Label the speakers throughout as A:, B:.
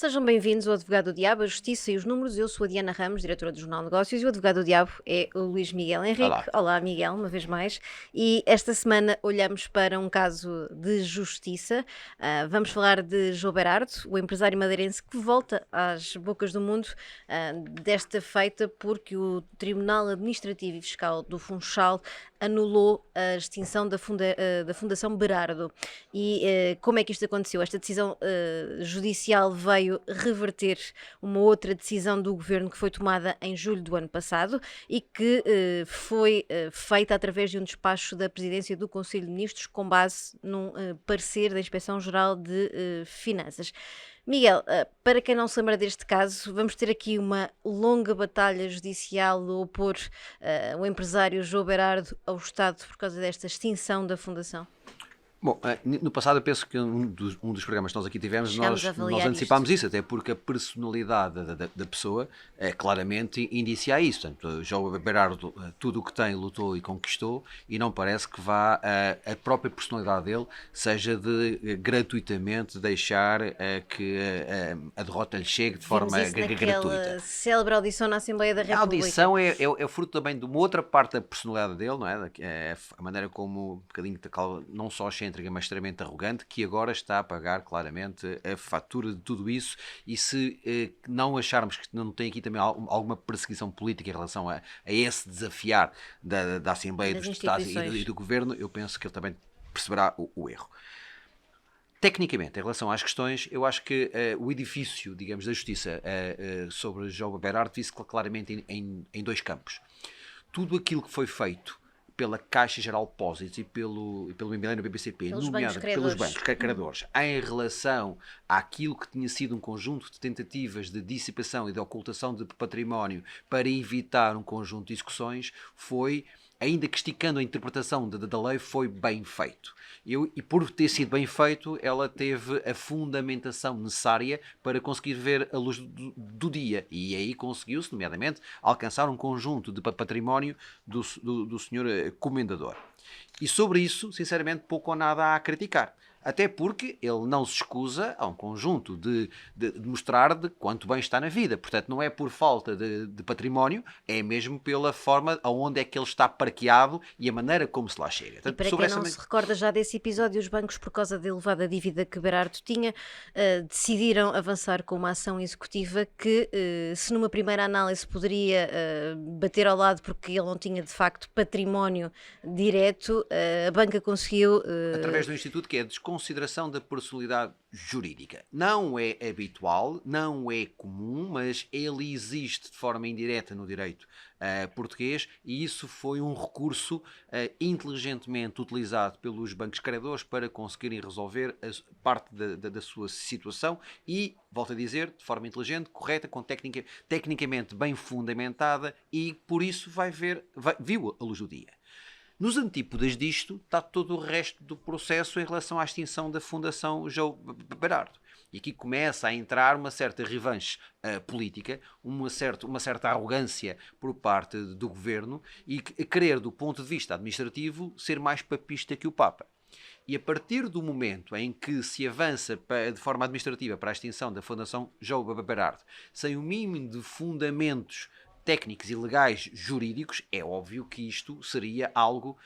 A: sejam bem-vindos ao Advogado do Diabo, a Justiça e os Números. Eu sou a Diana Ramos, diretora do Jornal Negócios, e o Advogado do Diabo é o Luís Miguel Henrique.
B: Olá.
A: Olá, Miguel, uma vez mais. E esta semana olhamos para um caso de justiça. Vamos falar de João Berardo, o empresário madeirense que volta às bocas do mundo, desta feita porque o Tribunal Administrativo e Fiscal do Funchal anulou a extinção da Fundação Berardo. E como é que isto aconteceu? Esta decisão judicial veio reverter uma outra decisão do governo que foi tomada em julho do ano passado e que foi feita através de um despacho da presidência do Conselho de Ministros com base num parecer da Inspeção-Geral de Finanças. Miguel, para quem não se lembra deste caso, vamos ter aqui uma longa batalha judicial a opor o empresário João Berardo ao Estado por causa desta extinção da Fundação.
B: Bom, no passado eu penso que um dos programas que nós aqui tivemos, nós antecipámos
A: isto.
B: isso, até porque a personalidade da pessoa claramente indicia isso. Portanto, João Berardo, tudo o que tem, lutou e conquistou, e não parece que vá a própria personalidade dele seja de gratuitamente deixar que a derrota lhe chegue de forma gratuita.
A: Célebre audição na Assembleia da República.
B: A audição é fruto também de uma outra parte da personalidade dele, não é? A maneira como um bocadinho não só excêntrica, mas extremamente arrogante, que agora está a pagar claramente a fatura de tudo isso. E se não acharmos que não tem aqui também alguma perseguição política em relação a esse desafiar da Assembleia dos Deputados e do Governo, eu penso que ele também perceberá o erro. Tecnicamente, em relação às questões, eu acho que o edifício, digamos, da justiça sobre João Berardo vê-se claramente em dois campos. Tudo aquilo que foi feito pela Caixa Geral de Depósitos e pelo Milênio BBCP, nomeadamente pelos bancos credores, em relação àquilo que tinha sido um conjunto de tentativas de dissipação e de ocultação de património para evitar um conjunto de execuções, foi, ainda que esticando a interpretação da lei, foi bem feito. E por ter sido bem feito, ela teve a fundamentação necessária para conseguir ver a luz do dia. E aí conseguiu-se, nomeadamente, alcançar um conjunto de património do senhor comendador. E sobre isso, sinceramente, pouco ou nada há a criticar. Até porque ele não se escusa a um conjunto de mostrar de quanto bem está na vida. Portanto, não é por falta de património, é mesmo pela forma aonde é que ele está parqueado e a maneira como se lá chega.
A: Portanto, e para quem não se recorda já desse episódio, os bancos, por causa da elevada dívida que Berardo tinha, decidiram avançar com uma ação executiva que, se numa primeira análise poderia bater ao lado porque ele não tinha de facto património direto, a banca conseguiu...
B: Através do Instituto, que é a consideração da personalidade jurídica. Não é habitual, não é comum, mas ele existe de forma indireta no direito português, e isso foi um recurso inteligentemente utilizado pelos bancos credores para conseguirem resolver parte da sua situação e, volto a dizer, de forma inteligente, correta, tecnicamente bem fundamentada, e por isso viu a luz do dia. Nos antípodas disto está todo o resto do processo em relação à extinção da Fundação João Berardo. E aqui começa a entrar uma certa revanche política, uma certa arrogância por parte do governo e querer, do ponto de vista administrativo, ser mais papista que o Papa. E a partir do momento em que se avança de forma administrativa para a extinção da Fundação João Berardo, sem o mínimo de fundamentos técnicos e legais jurídicos, é óbvio que isto seria algo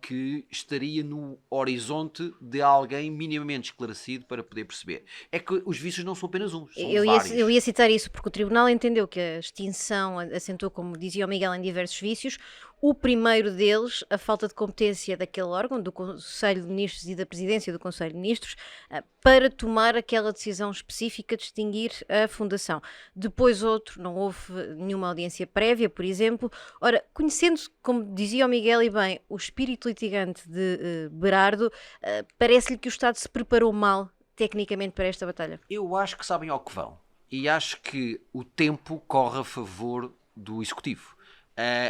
B: que estaria no horizonte de alguém minimamente esclarecido para poder perceber. É que os vícios não são apenas uns, são vários.
A: Eu ia citar isso porque o Tribunal entendeu que a extinção assentou, como dizia o Miguel, em diversos vícios. O primeiro deles, a falta de competência daquele órgão, do Conselho de Ministros e da Presidência do Conselho de Ministros, para tomar aquela decisão específica de extinguir a Fundação. Depois outro, não houve nenhuma audiência prévia, por exemplo. Ora, conhecendo, como dizia o Miguel e bem, o espírito litigante de Berardo, parece-lhe que o Estado se preparou mal, tecnicamente, para esta batalha.
B: Eu acho que sabem ao que vão. E acho que o tempo corre a favor do Executivo.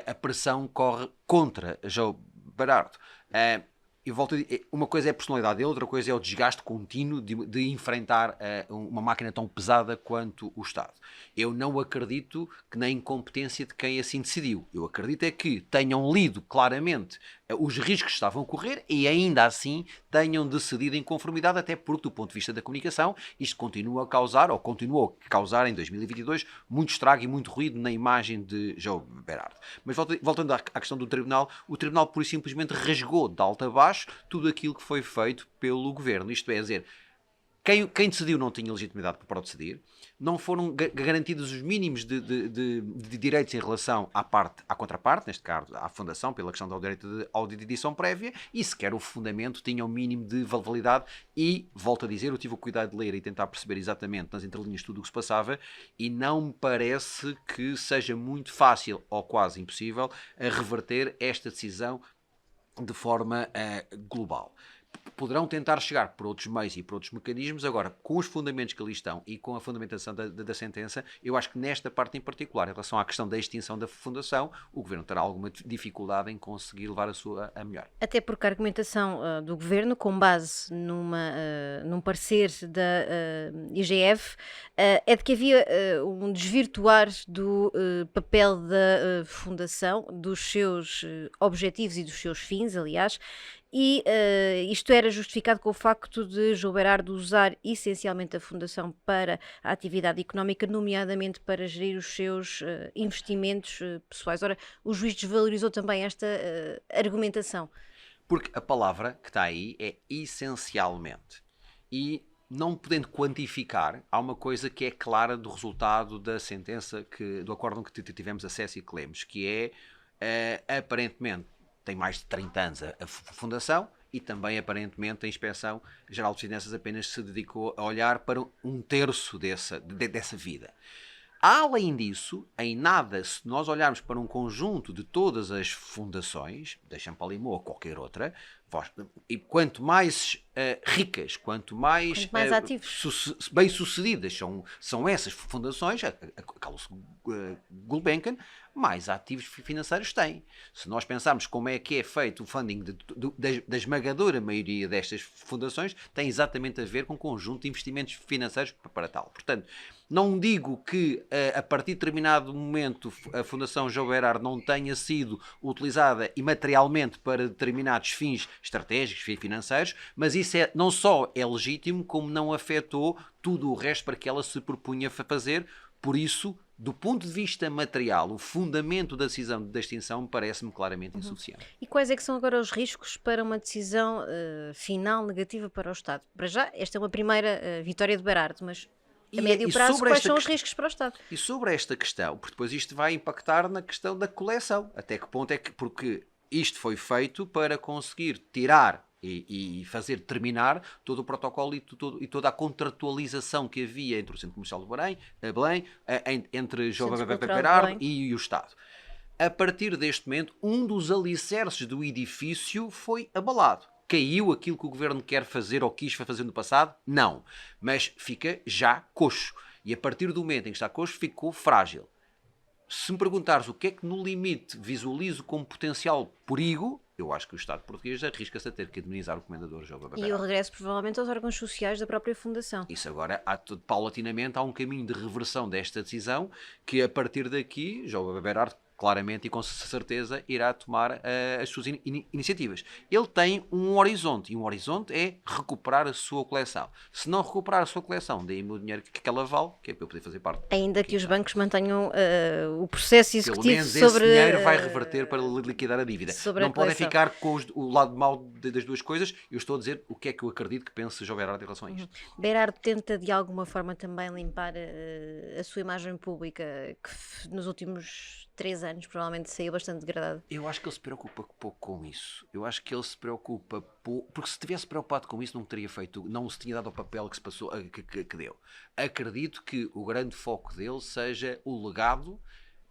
B: A pressão corre contra João Berardo. Eu volto a dizer, uma coisa é a personalidade dele, outra coisa é o desgaste contínuo de enfrentar uma máquina tão pesada quanto o Estado. Eu não acredito que na incompetência de quem assim decidiu. Eu acredito é que tenham lido claramente os riscos que estavam a correr e ainda assim tenham decidido em conformidade, até porque do ponto de vista da comunicação isto continua a causar, ou continuou a causar em 2022, muito estrago e muito ruído na imagem de João Berardo. Mas voltando à questão do Tribunal, o Tribunal pura e simplesmente rasgou de alto a baixo tudo aquilo que foi feito pelo Governo, isto é dizer, quem decidiu não tinha legitimidade para o decidir, não foram garantidos os mínimos de direitos em relação à contraparte, neste caso à Fundação, pela questão do direito de audição prévia, e sequer o fundamento tinha o mínimo de validade e, volto a dizer, eu tive o cuidado de ler e tentar perceber exatamente nas entrelinhas tudo o que se passava e não me parece que seja muito fácil ou quase impossível reverter esta decisão de forma global. Poderão tentar chegar por outros meios e por outros mecanismos. Agora, com os fundamentos que ali estão e com a fundamentação da sentença, eu acho que nesta parte em particular, em relação à questão da extinção da Fundação, o Governo terá alguma dificuldade em conseguir levar a melhor.
A: Até porque a argumentação do Governo, com base num parecer da IGF, é de que havia um desvirtuar do papel da Fundação, dos seus objetivos e dos seus fins, aliás, e isto era justificado com o facto de João Berardo usar essencialmente a Fundação para a atividade económica, nomeadamente para gerir os seus investimentos pessoais. Ora, o juiz desvalorizou também esta argumentação.
B: Porque a palavra que está aí é essencialmente. E não podendo quantificar, há uma coisa que é clara do resultado da sentença, do acórdão que tivemos acesso e que lemos, que é, aparentemente, tem mais de 30 anos a Fundação e também, aparentemente, a Inspeção Geral de Finanças apenas se dedicou a olhar para um terço dessa vida. Além disso, em nada, se nós olharmos para um conjunto de todas as fundações, da Champalimau ou qualquer outra, e quanto mais ricas, quanto mais bem-sucedidas são essas fundações, a Carlos Gulbenkian, mais ativos financeiros têm. Se nós pensarmos como é que é feito o funding da esmagadora maioria destas fundações, tem exatamente a ver com um conjunto de investimentos financeiros para tal. Portanto, não digo que a partir de determinado momento a Fundação João Berardo não tenha sido utilizada imaterialmente para determinados fins estratégicos e financeiros, mas isso não só é legítimo, como não afetou tudo o resto para que ela se propunha fazer. Por isso, do ponto de vista material, o fundamento da decisão de extinção parece-me claramente insuficiente.
A: E quais é que são agora os riscos para uma decisão final negativa para o Estado? Para já, esta é uma primeira vitória de Berardo, mas a médio prazo, quais são os riscos para o Estado?
B: E sobre esta questão, porque depois isto vai impactar na questão da coleção. Até que ponto é que... Porque isto foi feito para conseguir tirar e fazer terminar todo o protocolo e toda a contratualização que havia entre o Centro Comercial de Belém, entre João Berardo e o Estado. A partir deste momento, um dos alicerces do edifício foi abalado. Caiu aquilo que o Governo quer fazer ou quis fazer no passado? Não. Mas fica já coxo. E a partir do momento em que está coxo, ficou frágil. Se me perguntares o que é que no limite visualizo como potencial perigo, eu acho que o Estado português arrisca-se a ter que indemnizar o comendador João Berardo.
A: E o regresso provavelmente aos órgãos sociais da própria Fundação.
B: Isso agora, paulatinamente, há um caminho de reversão desta decisão que a partir daqui, João Berardo claramente e com certeza irá tomar as suas iniciativas. Ele tem um horizonte, e um horizonte é recuperar a sua coleção. Se não recuperar a sua coleção, deem-me o dinheiro que ela vale, que é para eu poder fazer parte.
A: Ainda que os bancos mantenham o processo executivo
B: pelo menos
A: sobre...
B: esse dinheiro vai reverter para liquidar a dívida. Não podem ficar com o lado mau das duas coisas. Eu estou a dizer o que é que eu acredito que pense João Berardo em relação a isto.
A: Berardo tenta de alguma forma também limpar a sua imagem pública, que nos últimos 3 anos provavelmente saiu bastante degradado.
B: Eu acho que ele se preocupa pouco com isso. Eu acho que ele se preocupa pouco, porque se tivesse preocupado com isso não se tinha dado o papel que se passou, que deu. Acredito que o grande foco dele seja o legado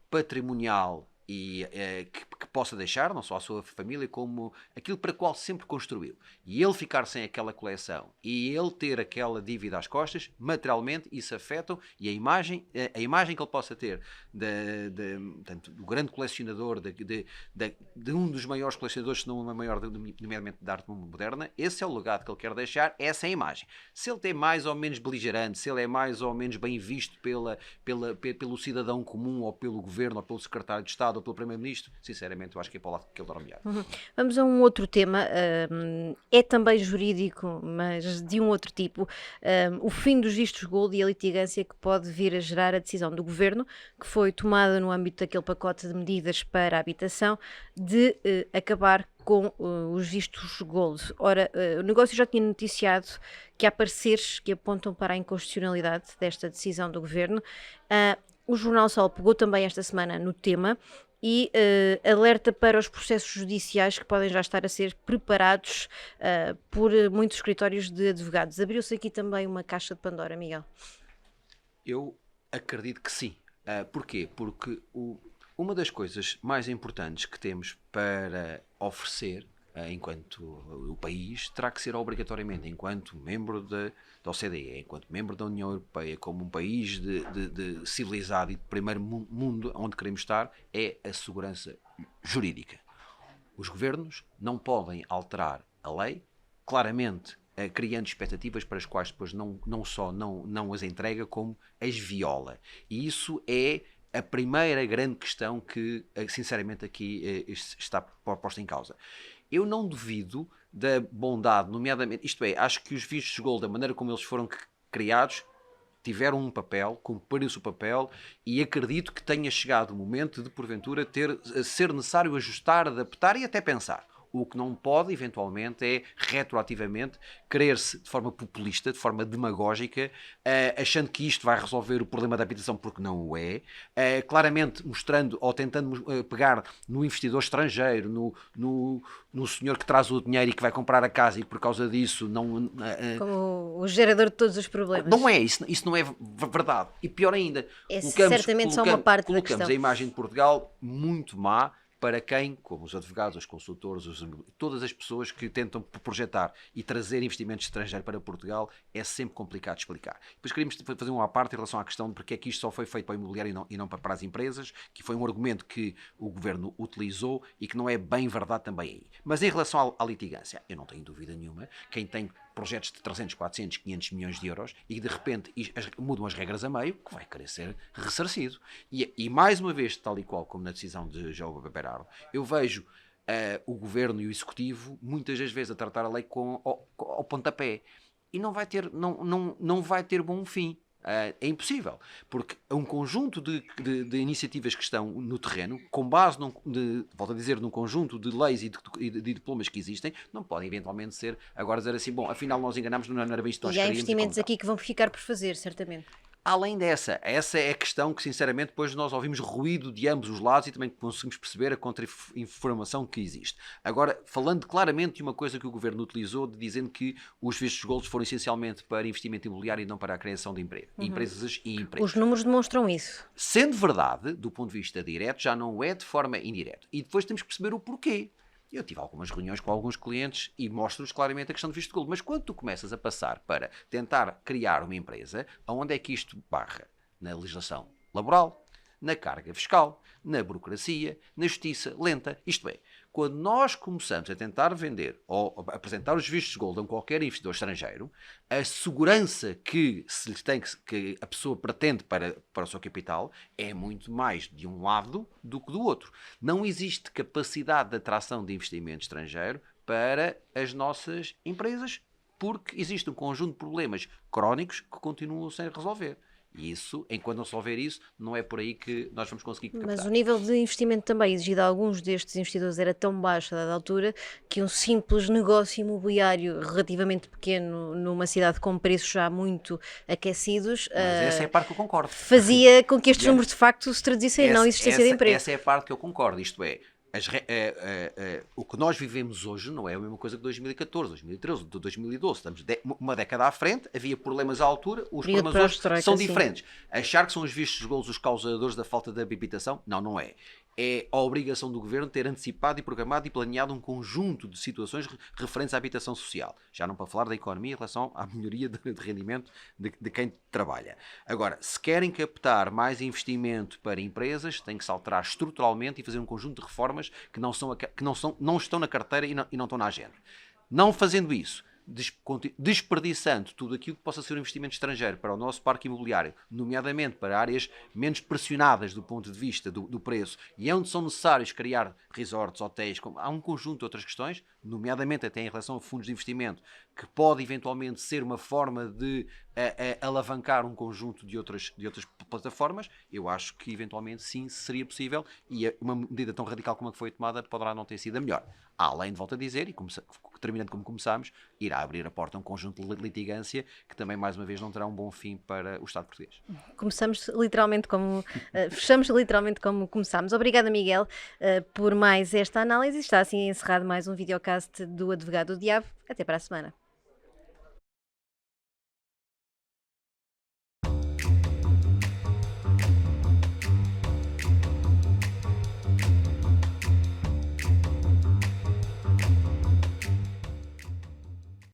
B: patrimonial e que possa deixar, não só à sua família, como aquilo para o qual sempre construiu. E ele ficar sem aquela coleção e ele ter aquela dívida às costas, materialmente, isso afeta e a imagem que ele possa ter portanto, do grande colecionador, de um dos maiores colecionadores, se não o maior, nomeadamente de arte moderna, esse é o legado que ele quer deixar, essa é a imagem. Se ele é mais ou menos beligerante, se ele é mais ou menos bem visto pelo cidadão comum, ou pelo governo, ou pelo secretário de Estado, ou pelo primeiro-ministro, sinceramente sinceramente, eu acho que é para o lado que ele dorme melhor.
A: Vamos a um outro tema, é também jurídico, mas de um outro tipo. O fim dos vistos gold e a litigância que pode vir a gerar a decisão do governo, que foi tomada no âmbito daquele pacote de medidas para a habitação, de acabar com os vistos gold. Ora, o negócio já tinha noticiado que há pareceres que apontam para a inconstitucionalidade desta decisão do governo. O Jornal Sol pegou também esta semana no tema e alerta para os processos judiciais que podem já estar a ser preparados por muitos escritórios de advogados. Abriu-se aqui também uma caixa de Pandora, Miguel.
B: Eu acredito que sim. Porquê? Porque uma das coisas mais importantes que temos para oferecer enquanto o país terá que ser obrigatoriamente, enquanto membro da OCDE, enquanto membro da União Europeia, como um país de civilizado e de primeiro mundo onde queremos estar, é a segurança jurídica. Os governos não podem alterar a lei, claramente criando expectativas para as quais depois não só não as entrega, como as viola. E isso é a primeira grande questão que, sinceramente, aqui está posta em causa. Eu não duvido da bondade, nomeadamente, isto é, acho que os vistos gold, da maneira como eles foram criados, tiveram um papel, cumpriram-se o papel, e acredito que tenha chegado o momento de, porventura, ser necessário ajustar, adaptar e até pensar. O que não pode, eventualmente, é retroativamente querer-se de forma populista, de forma demagógica, achando que isto vai resolver o problema da habitação, porque não o é, claramente mostrando ou tentando pegar no investidor estrangeiro, no senhor que traz o dinheiro e que vai comprar a casa e por causa disso não...
A: Como o gerador de todos os problemas.
B: Não é, isso não é verdade. E pior ainda,
A: é certamente só uma parte da questão.
B: Colocamos a imagem de Portugal muito má para quem, como os advogados, os consultores, todas as pessoas que tentam projetar e trazer investimento estrangeiro para Portugal, é sempre complicado de explicar. Depois queríamos fazer uma parte em relação à questão de porque é que isto só foi feito para o imobiliário e não para as empresas, que foi um argumento que o governo utilizou e que não é bem verdade também aí. Mas em relação à litigância, eu não tenho dúvida nenhuma, quem tem projetos de 300, 400, 500 milhões de euros e de repente mudam as regras a meio, que vai querer ser ressarcido. E mais uma vez, tal e qual como na decisão de João Berardo, eu vejo o governo e o executivo muitas das vezes a tratar a lei ao pontapé. E não vai ter bom fim. É impossível, porque um conjunto de iniciativas que estão no terreno, com base, volto a dizer, num conjunto de leis e de diplomas que existem, não podem eventualmente ser, agora dizer assim, bom, afinal nós enganamos, não era bem isto que nós queríamos.
A: E há investimentos aqui que vão ficar por fazer, certamente.
B: Além dessa, essa é a questão que, sinceramente, depois nós ouvimos ruído de ambos os lados e também conseguimos perceber a contra-informação que existe. Agora, falando claramente de uma coisa que o governo utilizou, dizendo que os vistos gold foram essencialmente para investimento imobiliário e não para a criação de emprego. Empresas e empregos.
A: Os números demonstram isso.
B: Sendo verdade, do ponto de vista direto, já não é de forma indireta. E depois temos que perceber o porquê. Eu tive algumas reuniões com alguns clientes e mostro-lhes claramente a questão do visto gold. Mas quando tu começas a passar para tentar criar uma empresa, aonde é que isto barra? Na legislação laboral, na carga fiscal, na burocracia, na justiça lenta. Isto é, quando nós começamos a tentar vender ou apresentar os vistos gold a qualquer investidor estrangeiro, a segurança que se lhe tem, que a pessoa pretende para o seu capital é muito mais de um lado do que do outro. Não existe capacidade de atração de investimento estrangeiro para as nossas empresas, porque existe um conjunto de problemas crónicos que continuam sem resolver. E isso, enquanto não se houver isso, não é por aí que nós vamos conseguir captar.
A: Mas o nível de investimento também exigido a alguns destes investidores era tão baixo a dada altura que um simples negócio imobiliário relativamente pequeno numa cidade com preços já muito aquecidos
B: mas essa é a parte que eu concordo.
A: Fazia com que estes números de facto se traduzissem em não existência de emprego.
B: Essa é a parte que eu concordo, isto é, o que nós vivemos hoje não é a mesma coisa que 2014, 2013, 2012. Estamos uma década à frente, havia problemas à altura, os problemas hoje são diferentes. Achar que são os vistos gold os causadores da falta de habitação? Não, não é. É a obrigação do governo ter antecipado e programado e planeado um conjunto de situações referentes à habitação social. Já não para falar da economia em relação à melhoria de rendimento de quem trabalha. Agora, se querem captar mais investimento para empresas, tem que se alterar estruturalmente e fazer um conjunto de reformas que não estão na carteira e não estão na agenda. Não fazendo isso, desperdiçando tudo aquilo que possa ser um investimento estrangeiro para o nosso parque imobiliário, nomeadamente para áreas menos pressionadas do ponto de vista do preço, e onde são necessários criar resorts, hotéis, há um conjunto de outras questões, nomeadamente até em relação a fundos de investimento, que pode eventualmente ser uma forma de alavancar um conjunto de outras plataformas. Eu acho que eventualmente sim seria possível, e uma medida tão radical como a que foi tomada poderá não ter sido a melhor. Além de, volto a dizer, e terminando como começámos, irá abrir a porta a um conjunto de litigância que também, mais uma vez, não terá um bom fim para o Estado português.
A: Fechamos literalmente como começámos. Obrigada, Miguel, por mais esta análise. Está assim encerrado mais um videocast do Advogado do Diabo. Até para a semana.